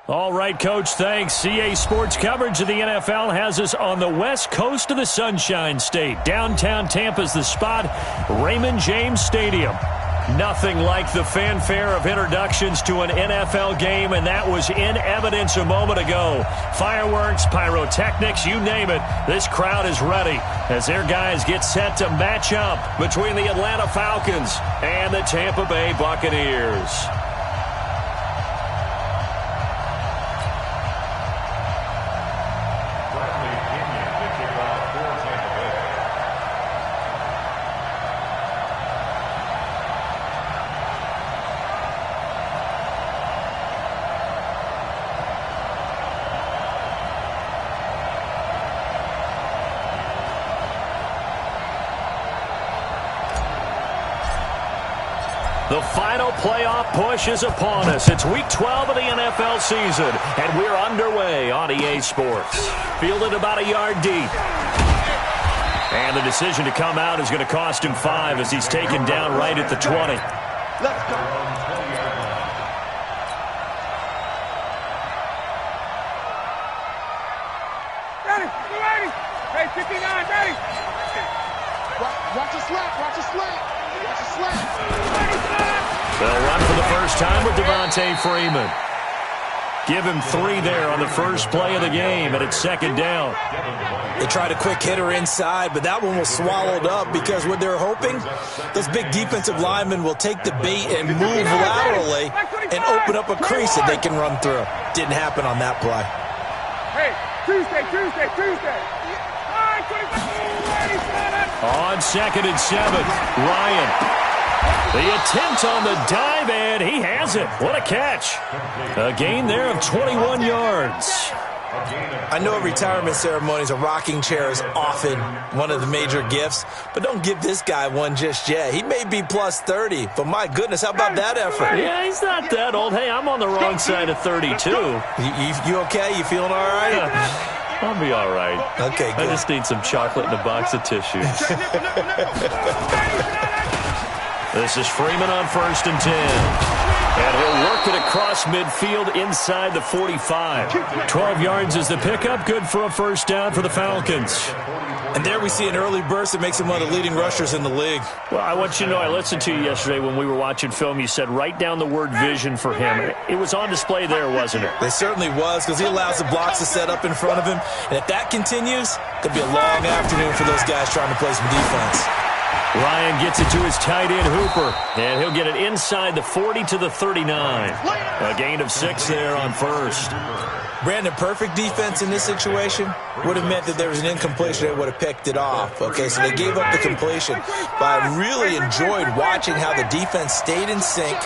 All right, Coach, thanks. CA Sports coverage of the NFL has us on the west coast of the Sunshine State. Downtown Tampa's the spot, Raymond James Stadium. Nothing like the fanfare of introductions to an NFL game, and that was in evidence a moment ago. Fireworks, pyrotechnics, you name it. This crowd is ready as their guys get set to match up between the Atlanta Falcons and the Tampa Bay Buccaneers. The final playoff push is upon us. It's Week 12 of the NFL season, and we're underway on EA Sports. Fielded about a yard deep. And the decision to come out is going to cost him 5 as he's taken down right at the 20. Let's go. Ready, ready. Hey, 59, ready. Watch a slap, watch a slap. Watch a slap. They'll run for the first time with Devontae Freeman. Give him 3 there on the first play of the game, and it's second down. They tried a quick hitter inside, but that one was swallowed up because what they're hoping, those big defensive linemen will take the bait and move laterally and open up a crease that they can run through. Didn't happen on that play. Hey, Tuesday. On 2nd and 7, Ryan. The attempt on the dive, and he has it. What a catch. A gain there of 21 yards. I know at retirement ceremonies a rocking chair is often one of the major gifts, but don't give this guy one just yet. He may be plus 30, but my goodness, how about that effort? Yeah, he's not that old. Hey, I'm on the wrong side of 32. You okay? You feeling all right? I'll be all right. Okay, good. I just need some chocolate and a box of tissues. This is Freeman on 1st and 10. And he'll work it across midfield inside the 45. 12 yards is the pickup. Good for a first down for the Falcons. And there we see an early burst that makes him one of the leading rushers in the league. Well, I want you to know, I listened to you yesterday when we were watching film. You said write down the word vision for him. It was on display there, wasn't it? It certainly was, because he allows the blocks to set up in front of him. And if that continues, it'll be a long afternoon for those guys trying to play some defense. Ryan gets it to his tight end, Hooper. And he'll get it inside the 40 to the 39. A gain of 6 there on first. Brandon, perfect defense in this situation would have meant that there was an incompletion that would have picked it off. Okay, so they gave up the completion. But I really enjoyed watching how the defense stayed in sync,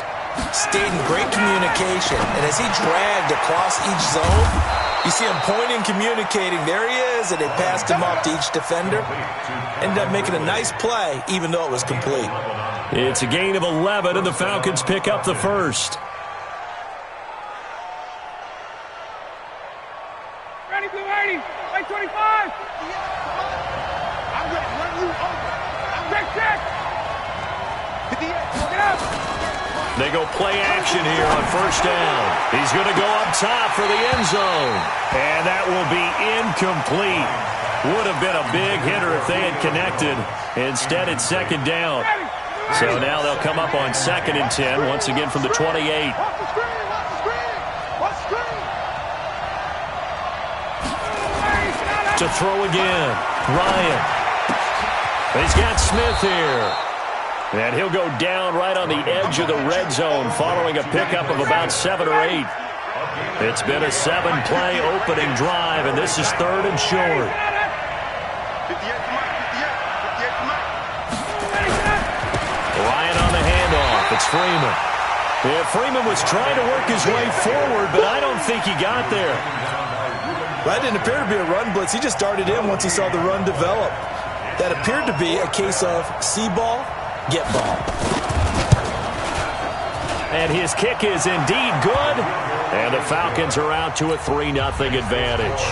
stayed in great communication. And as he dragged across each zone, you see him pointing, communicating. There he is, and they passed him off to each defender. Ended up making a nice play, even though it was complete. It's a gain of 11, and the Falcons pick up the first. Ready, blue 80. Like 25. I'm going to run you over. Check. Get up. They go play action here on first down. He's going to go up top for the end zone. And that will be incomplete. Would have been a big hitter if they had connected. Instead, it's second down. So now they'll come up on 2nd and 10, once again from the 28. Watch the screen. To throw again, Ryan. He's got Smith here. And he'll go down right on the edge of the red zone following a pickup of about 7 or 8. It's been a 7-play opening drive, and this is 3rd and short. Ryan on the handoff. It's Freeman. Yeah, Freeman was trying to work his way forward, but I don't think he got there. That didn't appear to be a run blitz. He just darted in once he saw the run develop. That appeared to be a case of see ball, get ball. And his kick is indeed good. And the Falcons are out to a 3-0 advantage.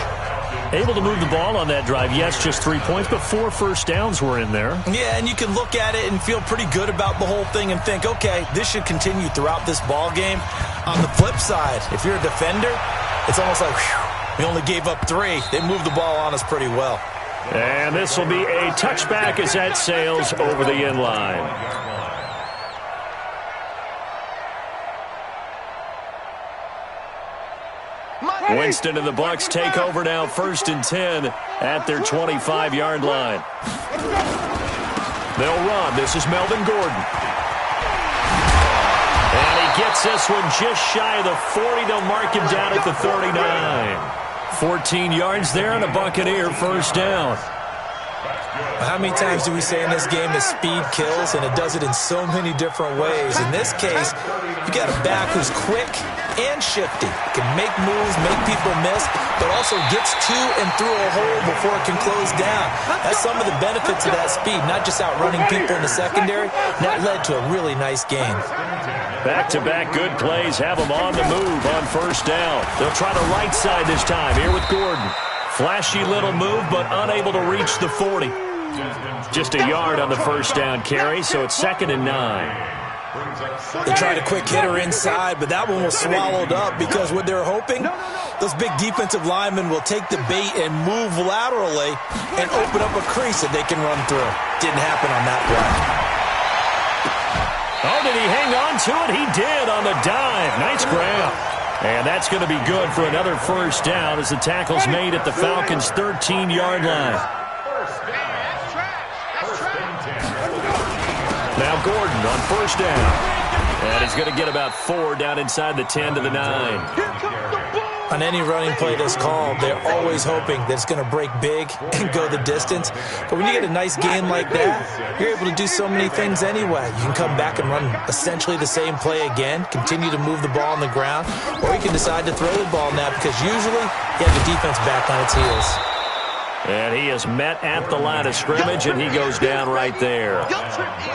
Able to move the ball on that drive. Yes, just 3 points, but 4 first downs were in there. Yeah, and you can look at it and feel pretty good about the whole thing and think, okay, this should continue throughout this ball game. On the flip side, if you're a defender, it's almost like, whew, we only gave up 3. They moved the ball on us pretty well. And this will be a touchback as that sails over the end line. Winston and the Bucs take over now, 1st and 10 at their 25-yard line. They'll run. This is Melvin Gordon. And he gets this one just shy of the 40. They'll mark him down at the 39. 14 yards there and a Buccaneer first down. How many times do we say in this game that speed kills, and it does it in so many different ways? In this case, you got a back who's quick and shifty. Can make moves, make people miss, but also gets to and through a hole before it can close down. That's some of the benefits of that speed, not just outrunning people in the secondary. That led to a really nice game. Back-to-back good plays have them on the move on first down. They'll try the right side this time here with Gordon. Flashy little move, but unable to reach the 40. Just a yard on the first down carry, so it's 2nd and 9. They tried a quick hitter inside, but that one was swallowed up because what they're hoping, those big defensive linemen will take the bait and move laterally and open up a crease that they can run through. Didn't happen on that play. Oh, did he hang on to it? He did on the dive. Nice grab. And that's going to be good for another first down as the tackle's made at the Falcons' 13-yard line. Now Gordon on first down. And he's going to get about 4 down inside the 10 to the 9. On any running play that's called, they're always hoping that it's going to break big and go the distance. But when you get a nice game like that, you're able to do so many things anyway. You can come back and run essentially the same play again, continue to move the ball on the ground, or you can decide to throw the ball now because usually you have the defense back on its heels. And he is met at the line of scrimmage, and he goes down right there.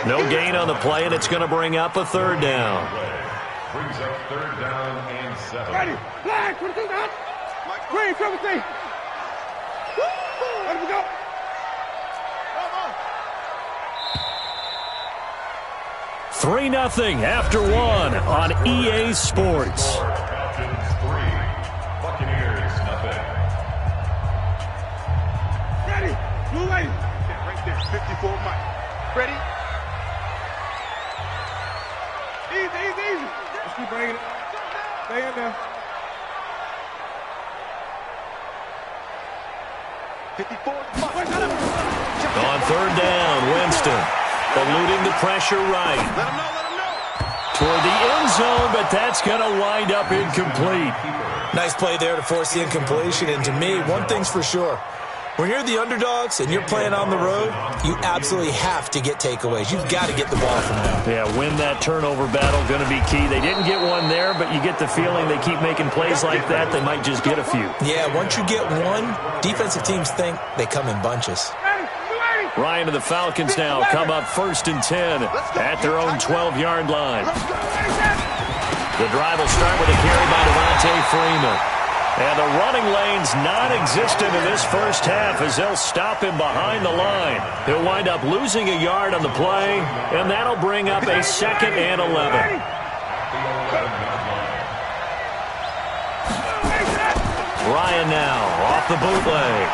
No gain on the play, and it's going to bring up a 3rd down. Brings up 3rd down and 7. Ready, flag, 22 down. Green, 17. Let him go. 3-0 after 1 on EA Sports. Falcons 3, Buccaneers 0. Ready, blue lady. Right there, 54 Mike. Ready? Easy. Let's keep bringing it. Stay in there. 54 Mike. On 3rd down, Winston eluding the pressure right. Let him know. Toward the end zone, but that's going to wind up incomplete. Nice play there to force the incompletion. And to me, one thing's for sure. When you're the underdogs and you're playing on the road, you absolutely have to get takeaways. You've got to get the ball from them. Yeah, win that turnover battle, going to be key. They didn't get one there, but you get the feeling they keep making plays like that, they might just get a few. Yeah, once you get one, defensive teams think they come in bunches. Ryan and the Falcons now come up 1st and 10 at their own 12-yard line. The drive will start with a carry by Devontae Freeman. And the running lane's non-existent in this first half as they'll stop him behind the line. He'll wind up losing a yard on the play, and that'll bring up a 2nd and 11. Ryan now off the bootleg.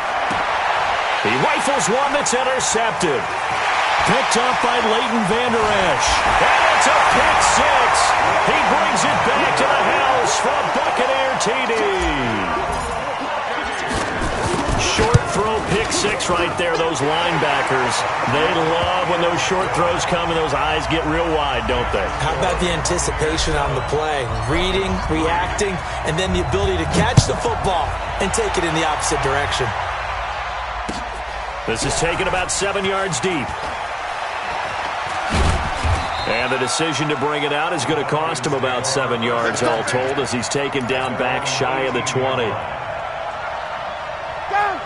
He rifles one that's intercepted. Picked up by Leighton Vander Esch. And it's a pick 6. He brings it back to the house for a Buccaneer TD. Short throw pick 6 right there. Those linebackers, they love when those short throws come and those eyes get real wide, don't they? How about the anticipation on the play? Reading, reacting, and then the ability to catch the football and take it in the opposite direction. This is taken about 7 yards deep. And the decision to bring it out is going to cost him about 7 yards all told as he's taken down back shy of the 20.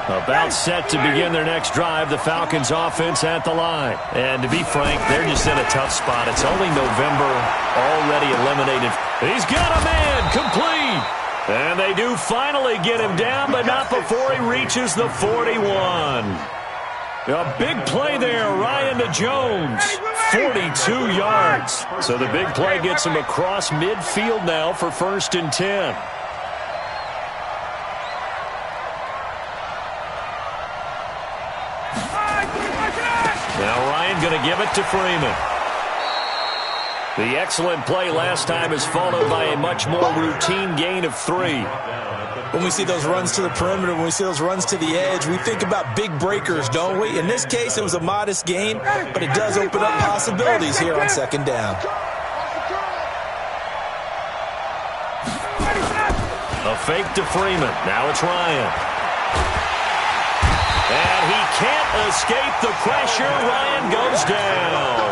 About set to begin their next drive, the Falcons offense at the line. And to be frank, they're just in a tough spot. It's only November, already eliminated. He's got a man, complete. And they do finally get him down, but not before he reaches the 41. A big play there, Ryan to Jones, 42 yards. So the big play gets him across midfield now for 1st and 10. Now Ryan going to give it to Freeman. The excellent play last time is followed by a much more routine gain of 3. When we see those runs to the perimeter, when we see those runs to the edge, we think about big breakers, don't we? In this case, it was a modest gain, but it does open up possibilities here on 2nd down. A fake to Freeman. Now it's Ryan. And he can't escape the pressure. Ryan goes down.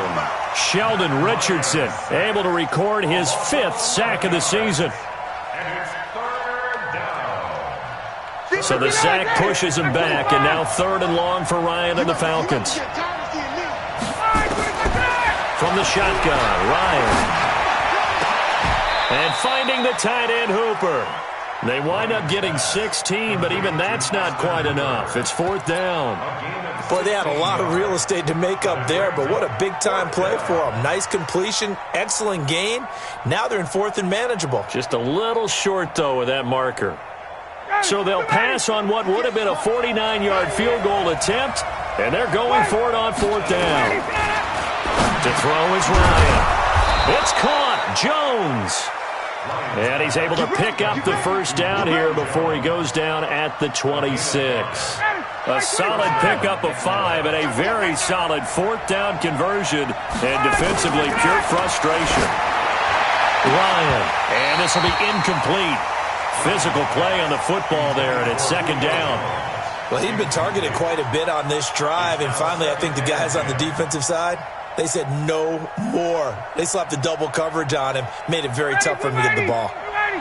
Sheldon Richardson able to record his 5th sack of the season. So the sack pushes him back, and now 3rd and long for Ryan and the Falcons. From the shotgun, Ryan. And finding the tight end Hooper. They wind up getting 16, but even that's not quite enough. It's 4th down. Boy, they had a lot of real estate to make up there, but what a big-time play for them. Nice completion, excellent gain. Now they're in 4th and manageable. Just a little short, though, with that marker. So they'll pass on what would have been a 49-yard field goal attempt, and they're going for it on 4th down. To throw is Ryan. It's caught. Jones. And he's able to pick up the 1st down here before he goes down at the 26. A solid pickup of 5 and a very solid 4th down conversion, and defensively pure frustration. Ryan, and this will be incomplete. Physical play on the football there, and it's 2nd down. Well, he'd been targeted quite a bit on this drive, and finally I think the guys on the defensive side, they said no more. They slapped the double coverage on him, made it very tough for him to get the ball.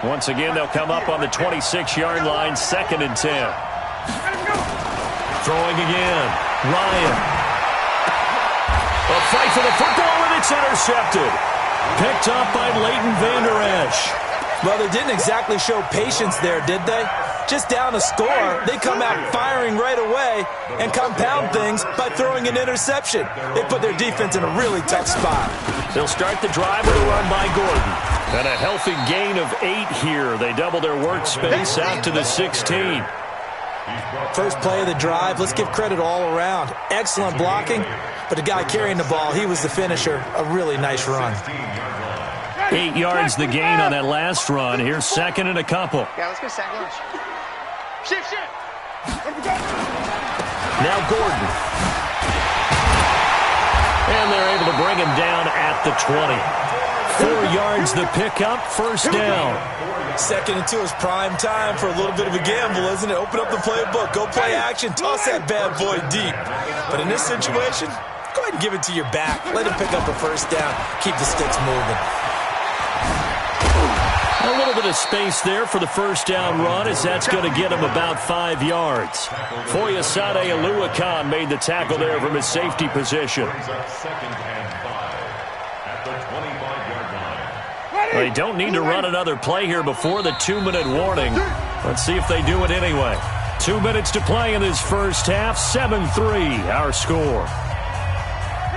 Once again, they'll come up on the 26-yard line, 2nd and 10. Throwing again, Ryan. A fight for the football, and it's intercepted. Picked up by Leighton Vander Esch. Well, they didn't exactly show patience there, did they? Just down a score, they come out firing right away and compound things by throwing an interception. They put their defense in a really tough spot. They'll start the drive with a run by Gordon. And a healthy gain of 8 here. They double their workspace out to the 16. First play of the drive, let's give credit all around. Excellent blocking, but the guy carrying the ball, he was the finisher. A really nice run. 8 yards the gain on that last run. Here's 2nd and a couple. Yeah, let's go sack lunch. Shift. Now Gordon. And they're able to bring him down at the 20. 4 yards the pickup, 1st down. 2nd and 2 is prime time for a little bit of a gamble, isn't it? Open up the playbook, go play action, toss that bad boy deep. But in this situation, go ahead and give it to your back. Let him pick up a 1st down, keep the sticks moving. A little bit of space there for the 1st down run, as that's going to get him about 5 yards. Foyesade Oluwakan made the tackle there from his safety position. They don't need to run another play here before the 2-minute warning. Let's see if they do it anyway. 2 minutes to play in this first half. 7-3 our score.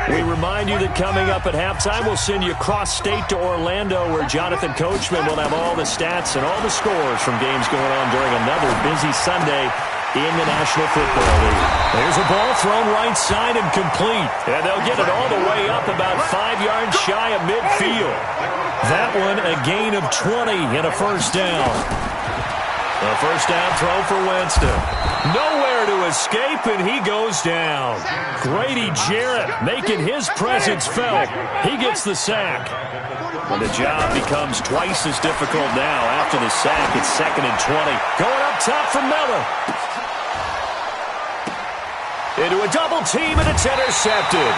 We remind you that coming up at halftime, we'll send you cross-state to Orlando, where Jonathan Coachman will have all the stats and all the scores from games going on during another busy Sunday in the National Football League. There's a ball thrown right side and complete. And they'll get it all the way up about 5 yards shy of midfield. That one a gain of 20 and a 1st down. A 1st down throw for Winston. Nowhere to escape, and he goes down. Grady Jarrett making his presence felt. He gets the sack. And the job becomes twice as difficult now. After the sack, it's 2nd and 20. Going up top for Miller. Into a double team, and it's intercepted.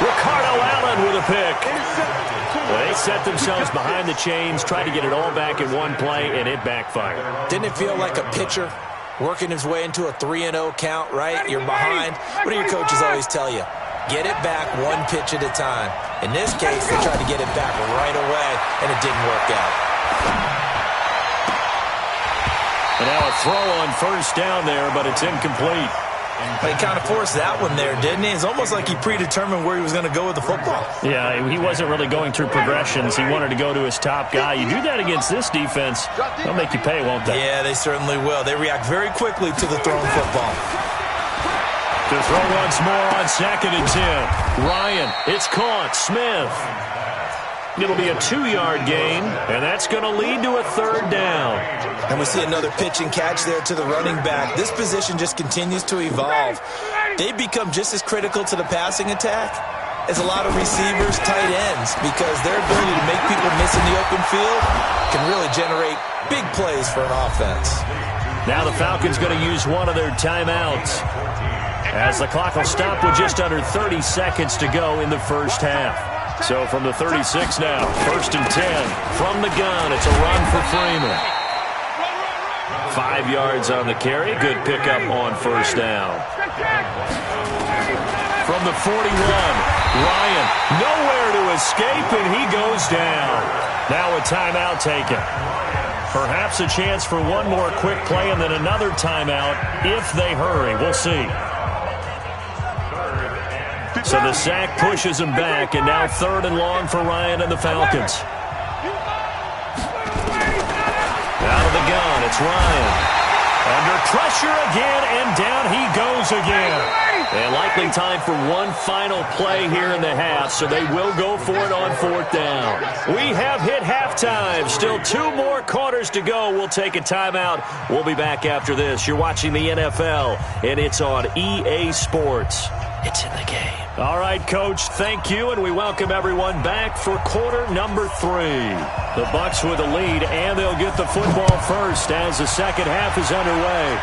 Ricardo Allen with a pick. They set themselves behind the chains, tried to get it all back in one play, and it backfired. Didn't it feel like a pitcher working his way into a 3-0 count, right? You're behind. What do your coaches always tell you? Get it back one pitch at a time. In this case, they tried to get it back right away, and it didn't work out. now a throw on first down there, but it's incomplete. He kind of forced that one there, didn't he? It's almost like he predetermined where he was going to go with the football. Yeah, he wasn't really going through progressions. He wanted to go to his top guy. You do that against this defense, they'll make you pay, won't they? Yeah, they certainly will. They react very quickly to the thrown football. To throw once more on 2nd and 10. Ryan, it's caught. Smith. It'll be a 2-yard gain, and that's going to lead to a 3rd down. And we see another pitch and catch there to the running back. This position just continues to evolve. They become just as critical to the passing attack as a lot of receivers, tight ends, because their ability to make people miss in the open field can really generate big plays for an offense. Now the Falcons going to use one of their timeouts, as the clock will stop with just under 30 seconds to go in the first half. So from the 36 now, 1st and 10. From the gun, it's a run for Freeman. 5 yards on the carry. Good pickup on first down. From the 41, Ryan nowhere to escape, and he goes down. Now a timeout taken. Perhaps a chance for one more quick play and then another timeout if they hurry. We'll see. So the sack pushes him back, and now 3rd and long for Ryan and the Falcons. Out of the gun, it's Ryan. Under pressure again, and down he goes again. And likely time for one final play here in the half, so they will go for it on 4th down. We have hit halftime. Still 2 more quarters to go. We'll take a timeout. We'll be back after this. You're watching the NFL, and it's on EA Sports. It's in the game. All right, Coach, thank you, and we welcome everyone back for quarter number 3. The Bucs with a lead, and they'll get the football first as the second half is underway.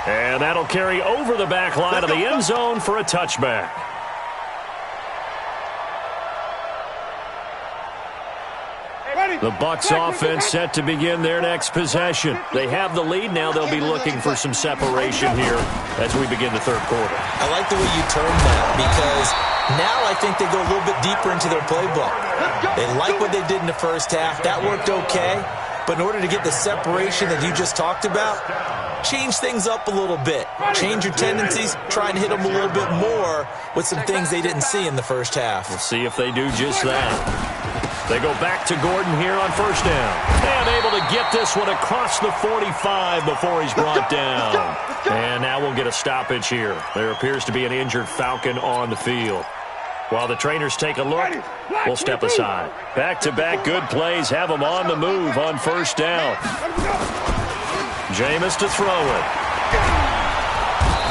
And that'll carry over the back line of the end zone for a touchback. The Bucs offense set to begin their next possession. They have the lead. Now they'll be looking for some separation here as we begin the 3rd quarter. I like the way you termed that, because now I think they go a little bit deeper into their playbook. They like what they did in the first half. That worked okay. But in order to get the separation that you just talked about, change things up a little bit. Change your tendencies. Try and hit them a little bit more with some things they didn't see in the first half. We'll see if they do just that. They go back to Gordon here on first down. And able to get this one across the 45 before he's brought down. And now we'll get a stoppage here. There appears to be an injured Falcon on the field. While the trainers take a look, we'll step aside. Back-to-back good plays have them on the move on first down. Jameis to throw it.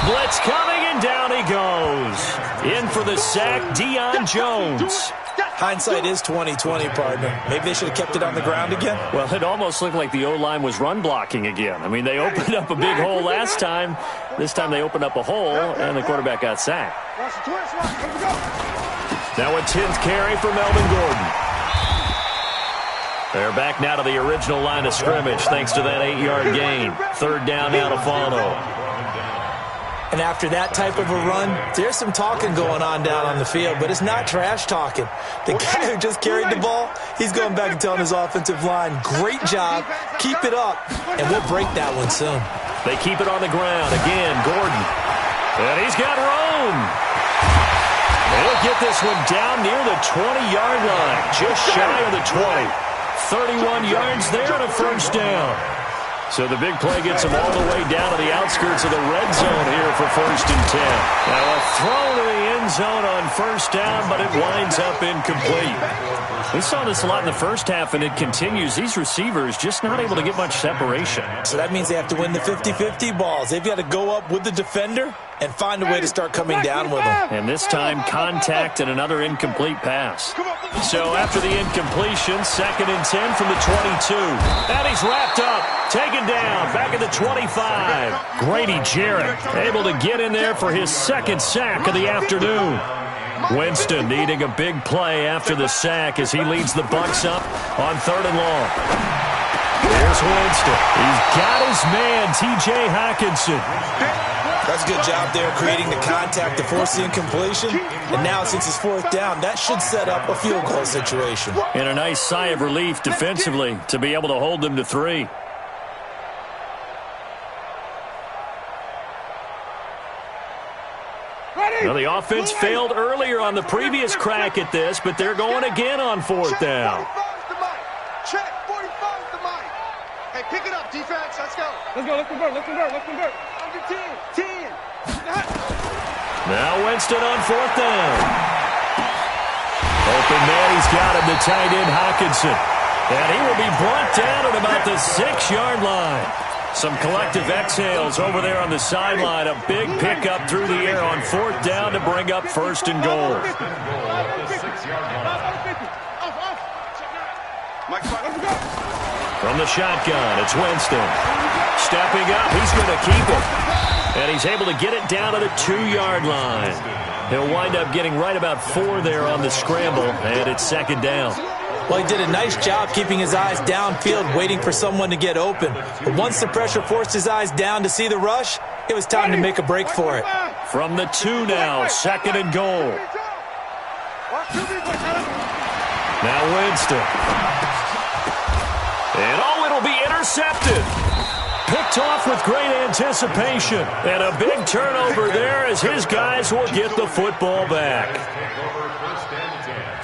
Blitz coming, and down he goes. In for the sack, Deion Jones. Hindsight is 20/20, partner. Maybe they should have kept it on the ground again. Well, it almost looked like the O-line was run blocking again. I mean, they opened up a big hole last time. This time they opened up a hole, and the quarterback got sacked. Now a 10th carry for Melvin Gordon. They're back now to the original line of scrimmage thanks to that 8-yard gain. 3rd down now to follow. And after that type of a run, there's some talking going on down on the field, but it's not trash talking. The guy who just carried the ball, he's going back and telling his offensive line, great job, keep it up, and we'll break that one soon. They keep it on the ground. Again, Gordon. And he's got room. He'll get this one down near the 20-yard line, just shy of the 20. 31 yards there and a first down. So the big play gets him all the way down to the outskirts of the red zone here for 1st and 10. Now a throw to the end zone on first down, but it winds up incomplete. We saw this a lot in the first half, and it continues. These receivers just not able to get much separation. So that means they have to win the 50-50 balls. They've got to go up with the defender and find a way to start coming down with them. And this time, contact and another incomplete pass. So after the incompletion, 2nd and 10 from the 22. And he's wrapped up, taken down, back at the 25. Grady Jarrett able to get in there for his 2nd sack of the afternoon. Winston needing a big play after the sack as he leads the Bucs up on 3rd and long. Here's Winston. He's got his man, T.J. Hockenson. That's a good job there, creating the contact to force the incompletion. And now, since it's fourth down, that should set up a field goal situation. And a nice sigh of relief defensively to be able to hold them to 3. Well, the offense failed earlier on the previous crack at this, but they're going again on fourth down. Check, 45's the mic. Hey, pick it up, defense. Let's go. Let's convert. Under 10. Now Winston on fourth down. Open man, he's got him, the tight end Hockenson. And he will be brought down at about the 6-yard line. Some collective exhales over there on the sideline. A big pickup through the air on fourth down to bring up first and goal. From the shotgun, it's Winston. Stepping up, he's going to keep it. And he's able to get it down to the 2-yard line. He'll wind up getting right about 4 there on the scramble, and it's second down. Well, he did a nice job keeping his eyes downfield, waiting for someone to get open. But once the pressure forced his eyes down to see the rush, it was time to make a break for it. From the 2 now, second and goal. Now Winston. And it'll be intercepted. Picked off with great anticipation. And a big turnover there as his guys will get the football back.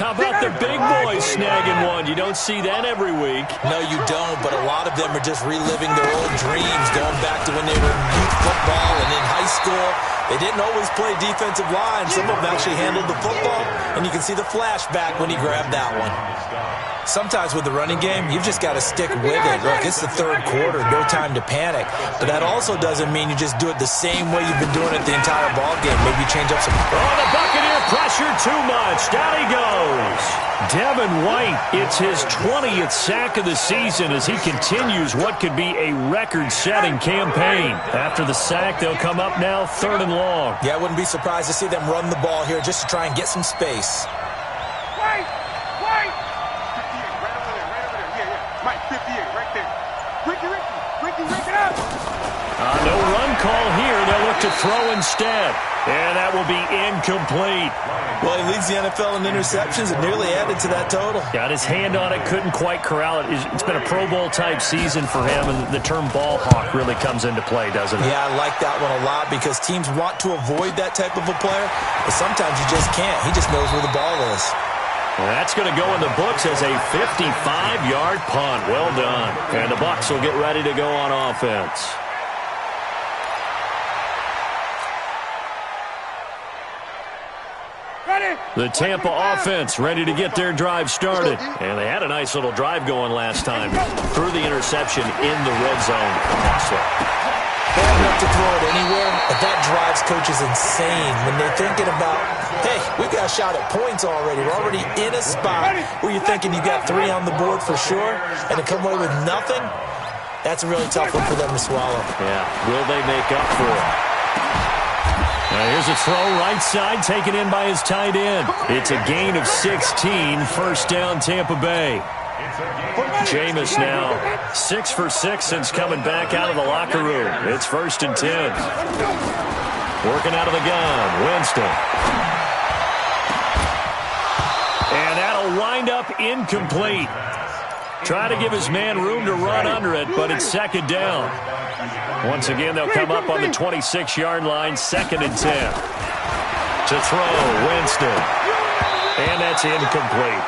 How about the big boys snagging one? You don't see that every week. No, you don't, but a lot of them are just reliving their old dreams, going back to when they were in youth football and in high school. They didn't always play defensive line. Some of them actually handled the football, and you can see the flashback when he grabbed that one. Sometimes with the running game, you've just got to stick with it. Look, it's the third quarter, no time to panic. But that also doesn't mean you just do it the same way you've been doing it the entire ball game. Maybe change up some... Oh, the Buccaneer pressure too much. Down he goes. Devin White, it's his 20th sack of the season as he continues what could be a record-setting campaign. After the sack, they'll come up now third and long. Yeah, I wouldn't be surprised to see them run the ball here just to try and get some space. No run call here. They'll look to throw instead. And that will be incomplete. Well, he leads the NFL in interceptions and nearly added to that total. Got his hand on it, couldn't quite corral it. It's been a Pro Bowl-type season for him, and the term ball hawk really comes into play, doesn't it? Yeah, I like that one a lot because teams want to avoid that type of a player, but sometimes you just can't. He just knows where the ball is. Well, that's going to go in the books as a 55-yard punt. Well done. And the Bucs will get ready to go on offense. The Tampa offense ready to get their drive started. And they had a nice little drive going last time. Threw the interception in the red zone. They have enough to throw it anywhere, but that drives coaches insane when they're thinking about, hey, we've got a shot at points already. We're already in a spot where you're thinking you got 3 on the board for sure, and to come away with nothing, that's a really tough one for them to swallow. Yeah, will they make up for it? Now here's a throw right side taken in by his tight end. It's a gain of 16, first down Tampa Bay. Jameis now 6 for 6 since coming back out of the locker room. It's first and 10. Working out of the gun, Winston. And that'll wind up incomplete. Try to give his man room to run under it, but it's second down. Once again, they'll come up on the 26-yard line, second and 10. To throw, Winston. And that's incomplete.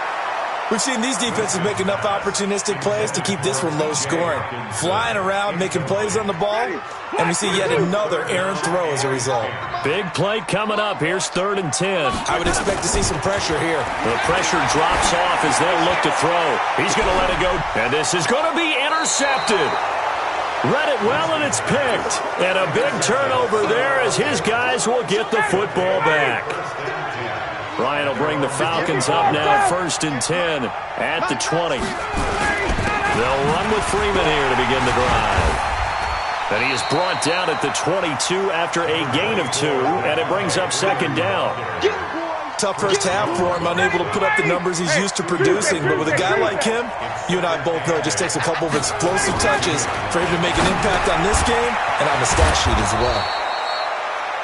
We've seen these defenses make enough opportunistic plays to keep this one low scoring. Flying around, making plays on the ball, and we see yet another errant throw as a result. Big play coming up. Here's third and 10. I would expect to see some pressure here. The pressure drops off as they'll look to throw. He's going to let it go, and this is going to be intercepted. Read it well, and it's picked. And a big turnover there as his guys will get the football back. Ryan will bring the Falcons up now, first and 10 at the 20. They'll run with Freeman here to begin the drive. And he is brought down at the 22 after a gain of 2, and it brings up second down. Tough first half for him, unable to put up the numbers he's used to producing. But with a guy like him, you and I both know it just takes a couple of explosive touches for him to make an impact on this game and on the stat sheet as well.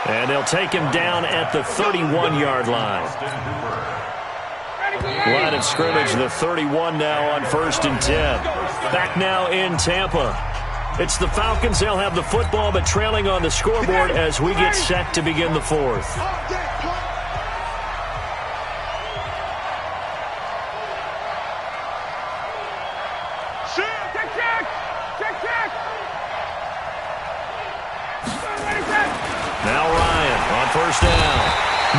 And they'll take him down at the 31-yard line. Line of scrimmage, the 31 now on 1st and 10. Back now in Tampa. It's the Falcons. They'll have the football, but trailing on the scoreboard as we get set to begin the 4th. Now Ryan on 1st down.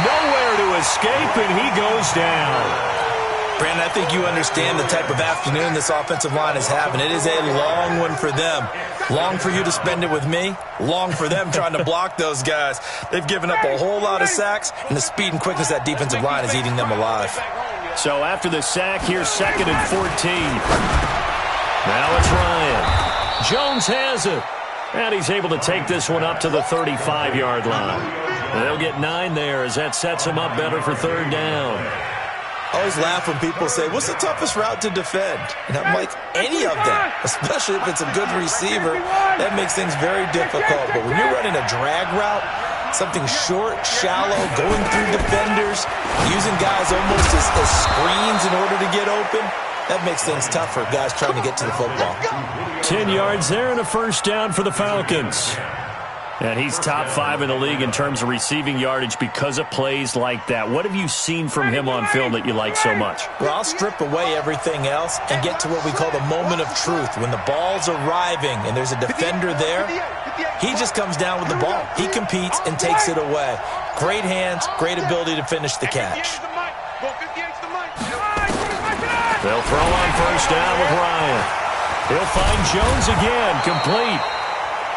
Nowhere to escape, and he goes down. Brandon, I think you understand the type of afternoon this offensive line is having. It is a long one for them. Long for you to spend it with me. Long for them trying to block those guys. They've given up a whole lot of sacks, and the speed and quickness of that defensive line is eating them alive. So after the sack, here's 2nd and 14. Now it's Ryan. Jones has it. And he's able to take this one up to the 35-yard line. And they'll get 9 there as that sets them up better for 3rd down. I always laugh when people say, what's the toughest route to defend? And I'm like, any of them, especially if it's a good receiver. That makes things very difficult. But when you're running a drag route, something short, shallow, going through defenders, using guys almost as screens in order to get open, that makes things tough for guys trying to get to the football. 10 yards there and a 1st down for the Falcons. And he's top 5 in the league in terms of receiving yardage because of plays like that. What have you seen from him on film that you like so much? Well, I'll strip away everything else and get to what we call the moment of truth. When the ball's arriving and there's a defender there, he just comes down with the ball. He competes and takes it away. Great hands, great ability to finish the catch. They'll throw on 1st down with Ryan. He'll find Jones again, complete.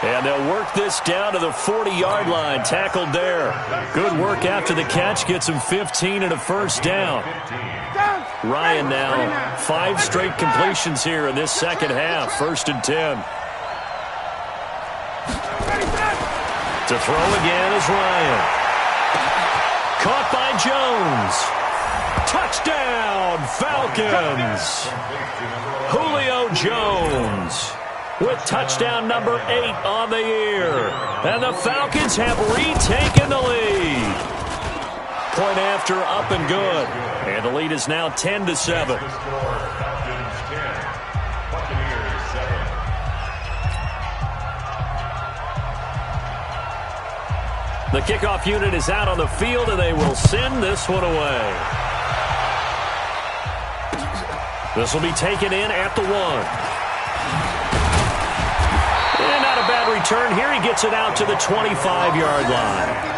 And they'll work this down to the 40-yard line, tackled there. Good work after the catch, gets him 15 and a 1st down. Ryan now 5 straight completions here in this second half, 1st and 10. To throw again is Ryan. Caught by Jones. Touchdown, Falcons. Julio Jones with touchdown number 8 on the year. And the Falcons have retaken the lead. Point after, up and good. And the lead is now 10-7. The kickoff unit is out on the field, and they will send this one away. This will be taken in at the 1. And not a bad return here. He gets it out to the 25-yard line.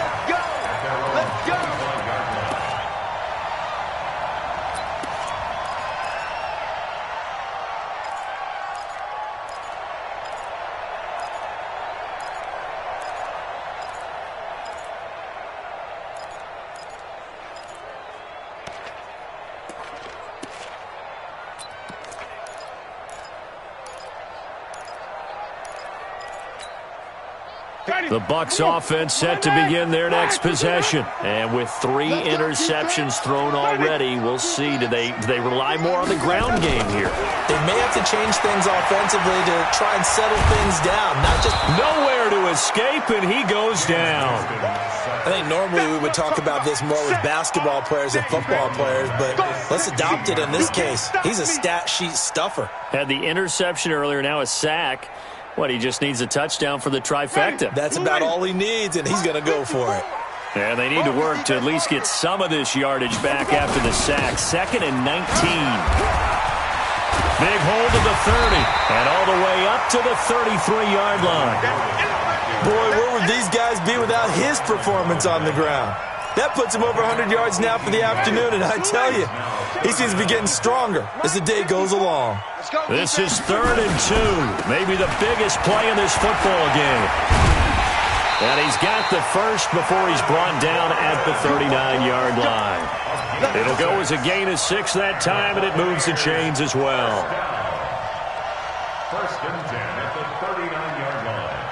The Bucs offense set to begin their next possession. And with 3 interceptions thrown already, we'll see. Do they rely more on the ground game here? They may have to change things offensively to try and settle things down. Not just nowhere to escape, and he goes down. I think normally we would talk about this more with basketball players and football players, but let's adopt it in this case. He's a stat sheet stuffer. Had the interception earlier, now a sack. What, he just needs a touchdown for the trifecta. That's about all he needs, and he's going to go for it. And they need to work to at least get some of this yardage back after the sack. 2nd and 19. Big hold to the 30, and all the way up to the 33-yard line. Boy, where would these guys be without his performance on the ground? That puts him over 100 yards now for the afternoon, and I tell you, he seems to be getting stronger as the day goes along. This is 3rd and 2, maybe the biggest play in this football game. And he's got the first before he's brought down at the 39-yard line. It'll go as a gain of 6 that time, and it moves the chains as well. 1st and 10 at the 39-yard line.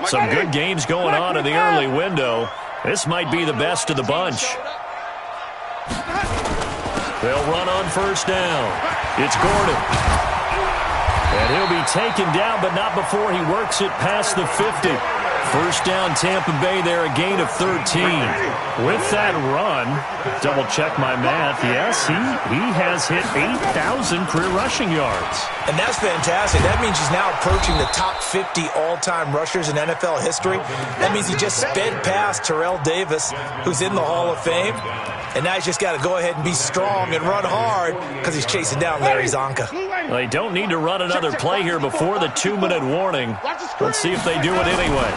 Some good games going on in the early window. This might be the best of the bunch. They'll run on 1st down. It's Gordon. And he'll be taken down, but not before he works it past the 50. First down, Tampa Bay there, a gain of 13. With that run, double check my math, yes, he has hit 8,000 career rushing yards. And that's fantastic. That means he's now approaching the top 50 all-time rushers in NFL history. That means he just sped past Terrell Davis, who's in the Hall of Fame. And now he's just got to go ahead and be strong and run hard because he's chasing down Larry Zonka. They don't need to run another play here before the 2-minute warning. Let's see if they do it anyway.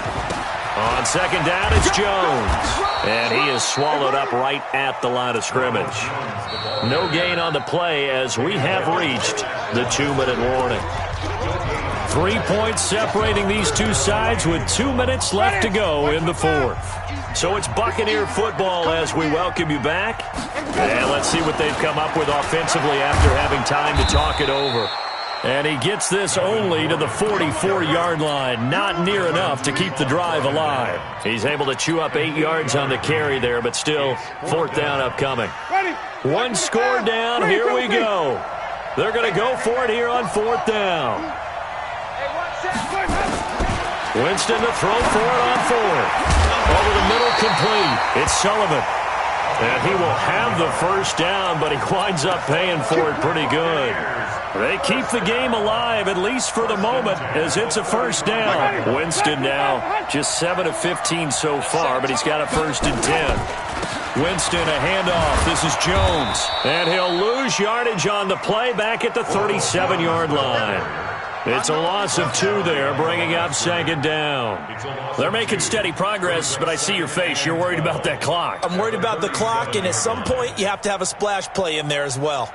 On second down, it's Jones. And he is swallowed up right at the line of scrimmage. No gain on the play as we have reached the 2-minute warning. 3 points separating these two sides with 2 minutes left to go in the fourth. So it's Buccaneer football as we welcome you back. And let's see what they've come up with offensively after having time to talk it over. And he gets this only to the 44-yard line. Not near enough to keep the drive alive. He's able to chew up 8 yards on the carry there, but still fourth down upcoming. One score down. Here we go. They're going to go for it here on fourth down. Winston to throw for it on fourth. Over the middle, complete. It's Sullivan. And he will have the first down, but he winds up paying for it pretty good. They keep the game alive, at least for the moment, as it's a first down. Winston now just 7 of 15 so far, but he's got a first and 10. Winston, a handoff. This is Jones. And he'll lose yardage on the play back at the 37-yard line. It's a loss of 2 there, bringing up second down. They're making steady progress, but I see your face. You're worried about that clock. I'm worried about the clock, and at some point, you have to have a splash play in there as well.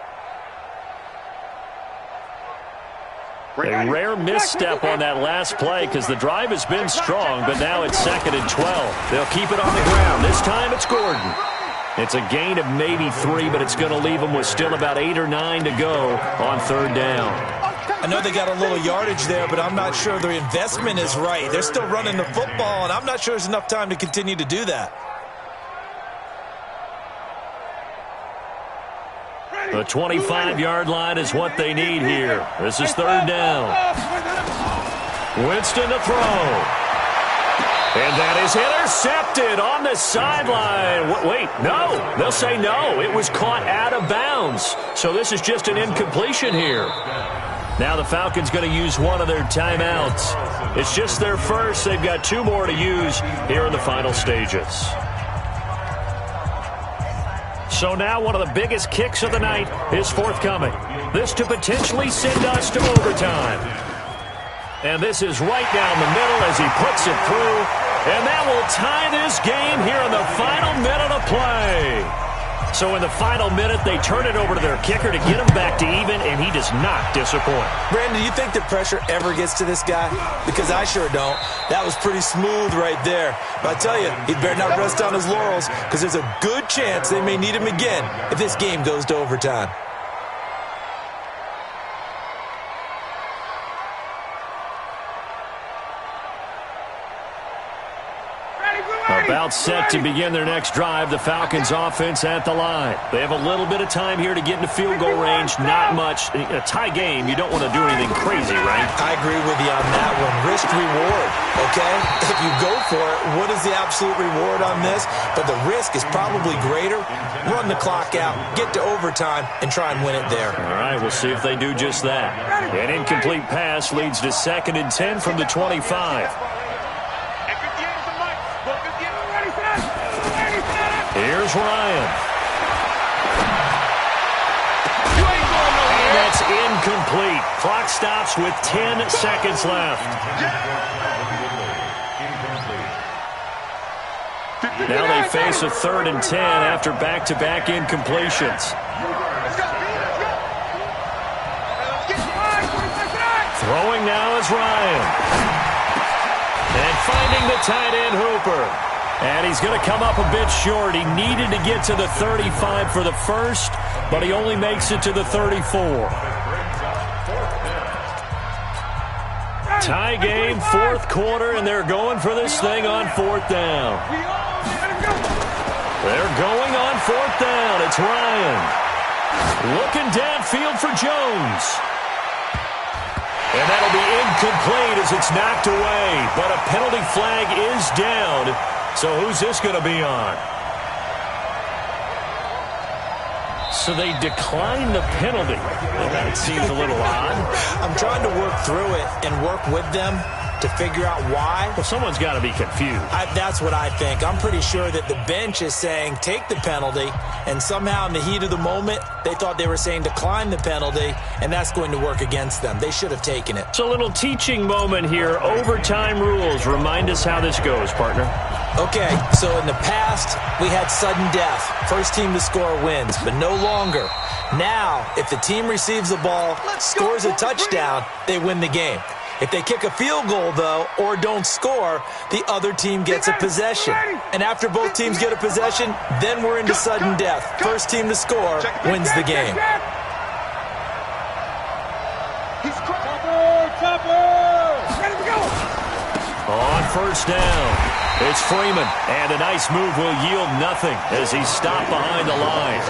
A rare misstep on that last play because the drive has been strong, but now it's second and 12. They'll keep it on the ground. This time it's Gordon. It's a gain of maybe 3, but it's going to leave them with still about 8 or 9 to go on third down. I know they got a little yardage there, but I'm not sure their investment is right. They're still running the football, and I'm not sure there's enough time to continue to do that. The 25-yard line is what they need here. This is third down. Winston to throw. And that is intercepted on the sideline. Wait, no. They'll say no. It was caught out of bounds. So this is just an incompletion here. Now the Falcons going to use one of their timeouts. It's just their first. They've got 2 more to use here in the final stages. So now one of the biggest kicks of the night is forthcoming. This to potentially send us to overtime. And this is right down the middle as he puts it through. And that will tie this game here in the final minute of play. So in the final minute, they turn it over to their kicker to get him back to even, and he does not disappoint. Brandon, do you think the pressure ever gets to this guy? Because I sure don't. That was pretty smooth right there. But I tell you, he better not rest on his laurels because there's a good chance they may need him again if this game goes to overtime. About set to begin their next drive, the Falcons offense at the line. They have a little bit of time here to get into field goal range, not much. A tie game, you don't want to do anything crazy, right? I agree with you on that one. Risk reward, okay? If you go for it, what is the absolute reward on this? But the risk is probably greater. Run the clock out, get to overtime, and try and win it there. All right, we'll see if they do just that. An incomplete pass leads to second and 10 from the 25. Here's Ryan. And that's incomplete. Clock stops with 10 seconds left. Now they face a third and 10 after back-to-back incompletions. Throwing now is Ryan. And finding the tight end Hooper. And he's going to come up a bit short. He needed to get to the 35 for the first, but he only makes it to the 34. Tie game, fourth quarter, and they're going for this thing on fourth down. They're going on fourth down. It's Ryan. Looking downfield for Jones. And that'll be incomplete as it's knocked away. But a penalty flag is down. So who's this going to be on? So they decline the penalty. Well, that seems a little odd. I'm trying to work through it and work with them to figure out why. Well, someone's got to be confused. That's what I think. I'm pretty sure that the bench is saying take the penalty, and somehow in the heat of the moment, they thought they were saying decline the penalty, and that's going to work against them. They should have taken it. It's a little teaching moment here. Overtime rules. Remind us how this goes, partner. Okay, so in the past, we had sudden death. First team to score wins, but no longer. Now, if the team receives the ball, scores a touchdown, they win the game. If they kick a field goal, though, or don't score, the other team gets a possession. And after both teams get a possession, then we're into sudden death. First team to score wins the game. On first down, it's Freeman. And a nice move will yield nothing as he's stopped behind the line.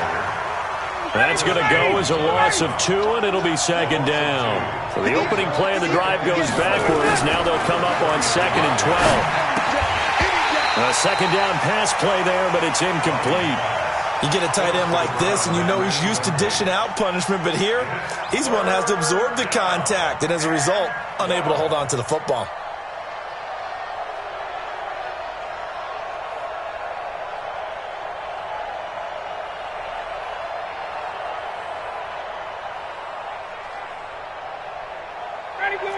That's going to go as a loss of 2, and it'll be second down. So the opening play of the drive goes backwards. Now they'll come up on 2nd and 12. A second down pass play there, but it's incomplete. You get a tight end like this, and you know he's used to dishing out punishment, but here, he's one that has to absorb the contact, and as a result, unable to hold on to the football.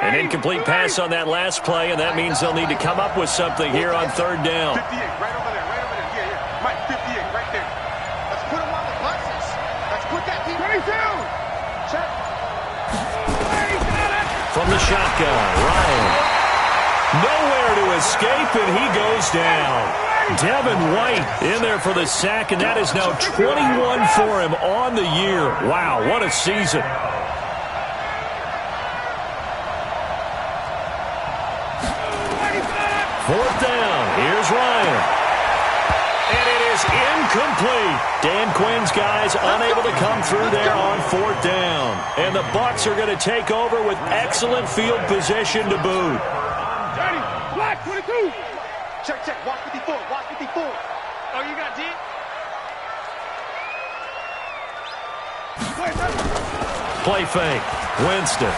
An incomplete pass on that last play, and that means they'll need to come up with something here on third down. 58, right over there, right over there. Yeah. Mike, 58, right there. Let's put him on the boxes. Let's put that team. 22! Check. From the shotgun, Ryan. Nowhere to escape, and he goes down. Devin White in there for the sack, and that is now 21 for him on the year. Wow, what a season. Fourth down, here's Ryan. And it is incomplete. Dan Quinn's guys unable to come through there on fourth down. And the Bucs are going to take over with excellent field position to boot. Black 22. Check, check. Watch 54. Watch 54. Oh, you got D? Play fake. Winston.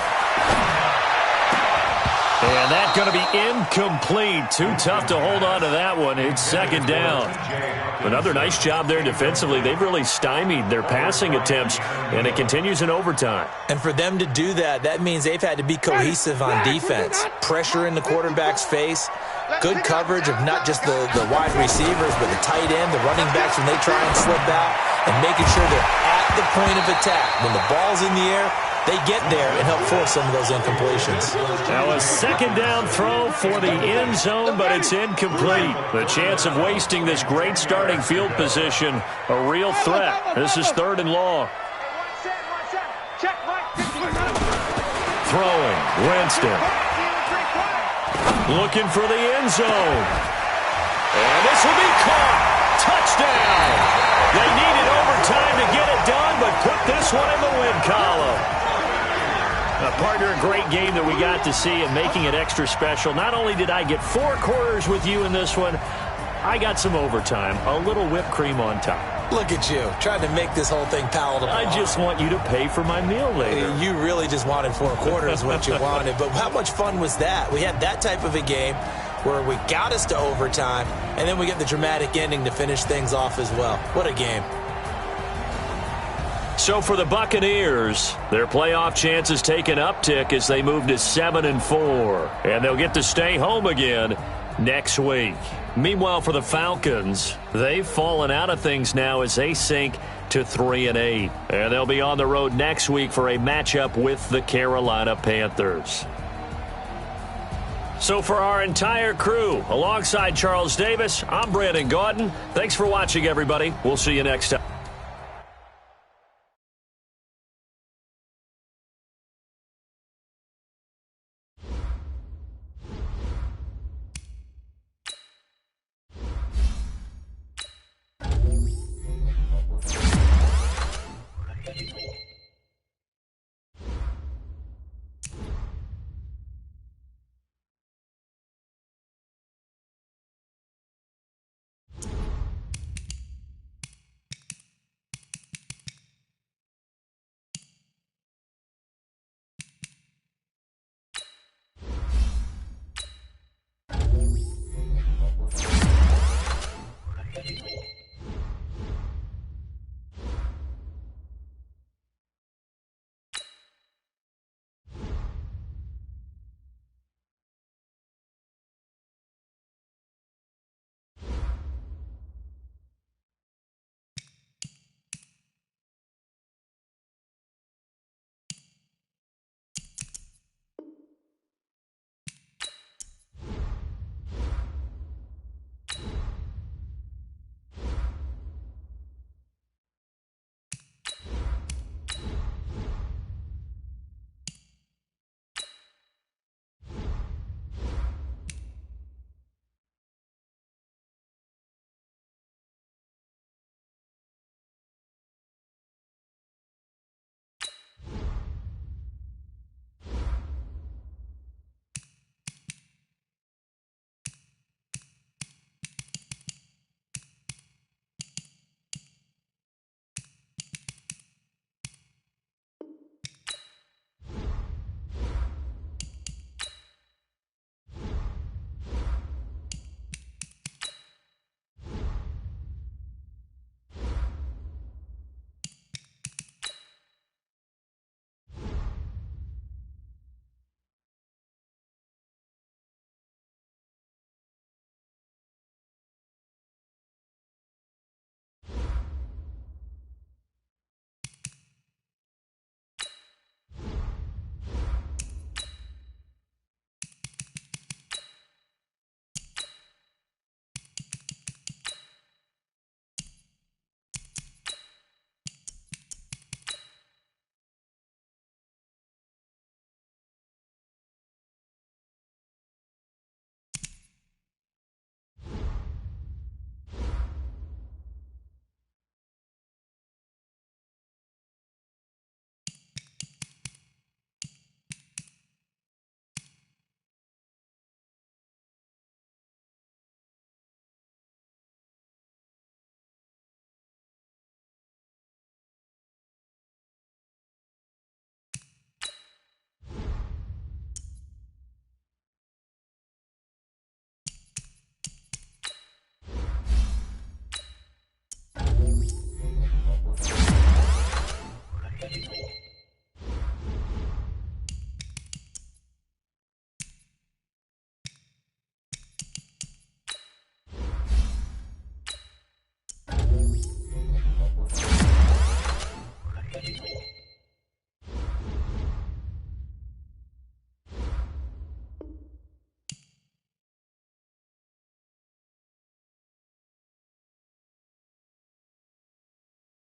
And that's going to be incomplete. Too tough to hold on to that one. It's second down. Another nice job there defensively. They've really stymied their passing attempts, and it continues in overtime. And for them to do that, that means they've had to be cohesive on defense. Pressure in the quarterback's face. Good coverage of not just the wide receivers, but the tight end, the running backs when they try and slip out, and making sure they're at the point of attack. When the ball's in the air, they get there and help force some of those incompletions. Now a second down throw for the end zone, but it's incomplete. The chance of wasting this great starting field position, a real threat. This is third and long. Throwing, Winston. Looking for the end zone. And this will be caught. Touchdown. They needed overtime to get it done, but put this one in the win column. Partner, a great game that we got to see and making it extra special. Not only did I get 4 quarters with you in this one, I got some overtime, a little whipped cream on top. Look at you, trying to make this whole thing palatable. I just want you to pay for my meal later. You really just wanted 4 quarters, what you wanted. But how much fun was that? We had that type of a game where we got us to overtime, and then we get the dramatic ending to finish things off as well. What a game. So for the Buccaneers, their playoff chances take an uptick as they move to 7-4. And they'll get to stay home again next week. Meanwhile, for the Falcons, they've fallen out of things now as they sink to 3-8. And they'll be on the road next week for a matchup with the Carolina Panthers. So for our entire crew, alongside Charles Davis, I'm Brandon Gaudin. Thanks for watching, everybody. We'll see you next time.